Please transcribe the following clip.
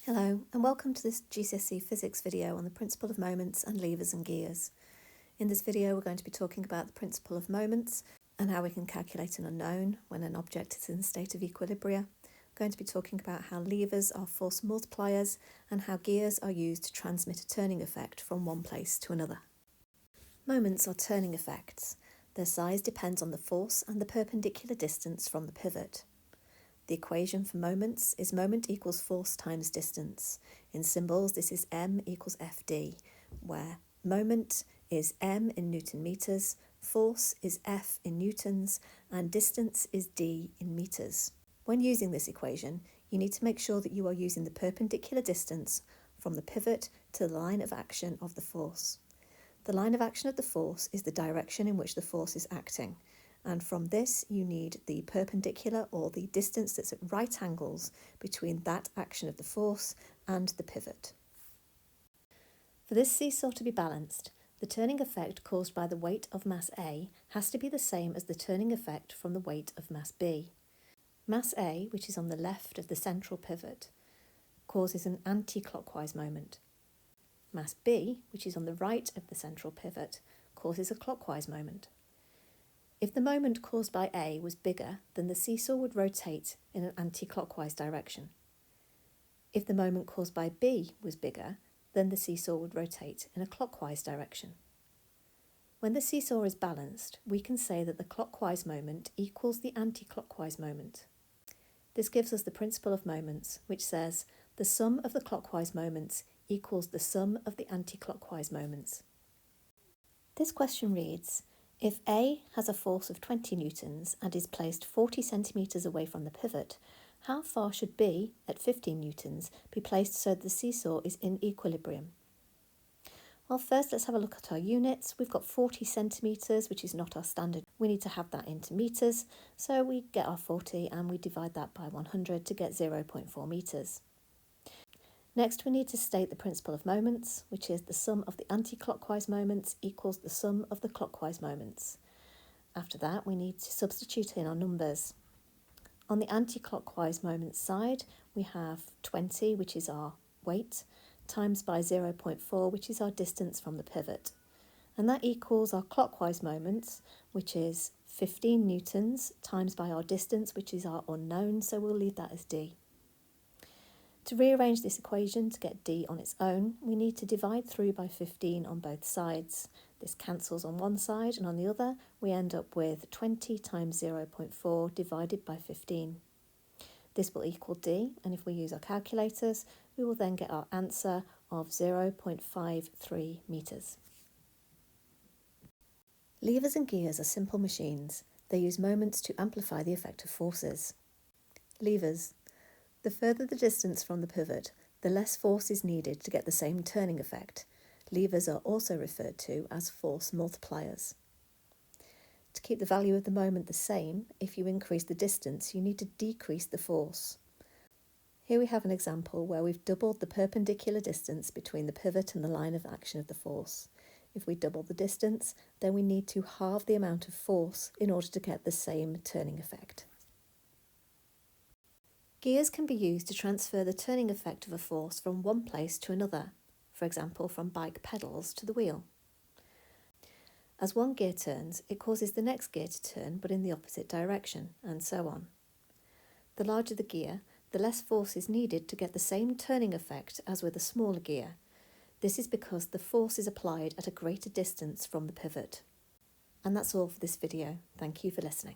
Hello and welcome to this GCSE Physics video on the principle of moments and levers and gears. In this video we're going to be talking about the principle of moments and how we can calculate an unknown when an object is in a state of equilibria. We're going to be talking about how levers are force multipliers and how gears are used to transmit a turning effect from one place to another. Moments are turning effects. Their size depends on the force and the perpendicular distance from the pivot. The equation for moments is moment equals force times distance. In symbols, this is m equals Fd, where moment is m in Newton meters, force is F in newtons, and distance is d in meters. When using this equation, you need to make sure that you are using the perpendicular distance from the pivot to the line of action of the force. The line of action of the force is the direction in which the force is acting. And from this you need the perpendicular or the distance that's at right angles between that action of the force and the pivot. For this seesaw to be balanced, the turning effect caused by the weight of mass A has to be the same as the turning effect from the weight of mass B. Mass A, which is on the left of the central pivot, causes an anti-clockwise moment. Mass B, which is on the right of the central pivot, causes a clockwise moment. If the moment caused by A was bigger, then the seesaw would rotate in an anti-clockwise direction. If the moment caused by B was bigger, then the seesaw would rotate in a clockwise direction. When the seesaw is balanced, we can say that the clockwise moment equals the anti-clockwise moment. This gives us the principle of moments, which says the sum of the clockwise moments equals the sum of the anti-clockwise moments. This question reads, if A has a force of 20 newtons and is placed 40 centimetres away from the pivot, how far should B, at 15 newtons, be placed so that the seesaw is in equilibrium? Well, first let's have a look at our units. We've got 40 centimetres, which is not our standard. We need to have that into metres, so we get our 40 and we divide that by 100 to get 0.4 metres. Next, we need to state the principle of moments, which is the sum of the anti-clockwise moments equals the sum of the clockwise moments. After that, we need to substitute in our numbers. On the anti-clockwise moments side, we have 20, which is our weight, times by 0.4, which is our distance from the pivot. And that equals our clockwise moments, which is 15 newtons, times by our distance, which is our unknown, so we'll leave that as d. To rearrange this equation to get d on its own, we need to divide through by 15 on both sides. This cancels on one side, and on the other we end up with 20 times 0.4 divided by 15. This will equal d, and if we use our calculators, we will then get our answer of 0.53 metres. Levers and gears are simple machines. They use moments to amplify the effect of forces. Levers. The further the distance from the pivot, the less force is needed to get the same turning effect. Levers are also referred to as force multipliers. To keep the value of the moment the same, if you increase the distance, you need to decrease the force. Here we have an example where we've doubled the perpendicular distance between the pivot and the line of action of the force. If we double the distance, then we need to halve the amount of force in order to get the same turning effect. Gears can be used to transfer the turning effect of a force from one place to another, for example from bike pedals to the wheel. As one gear turns, it causes the next gear to turn but in the opposite direction, and so on. The larger the gear, the less force is needed to get the same turning effect as with a smaller gear. This is because the force is applied at a greater distance from the pivot. And that's all for this video. Thank you for listening.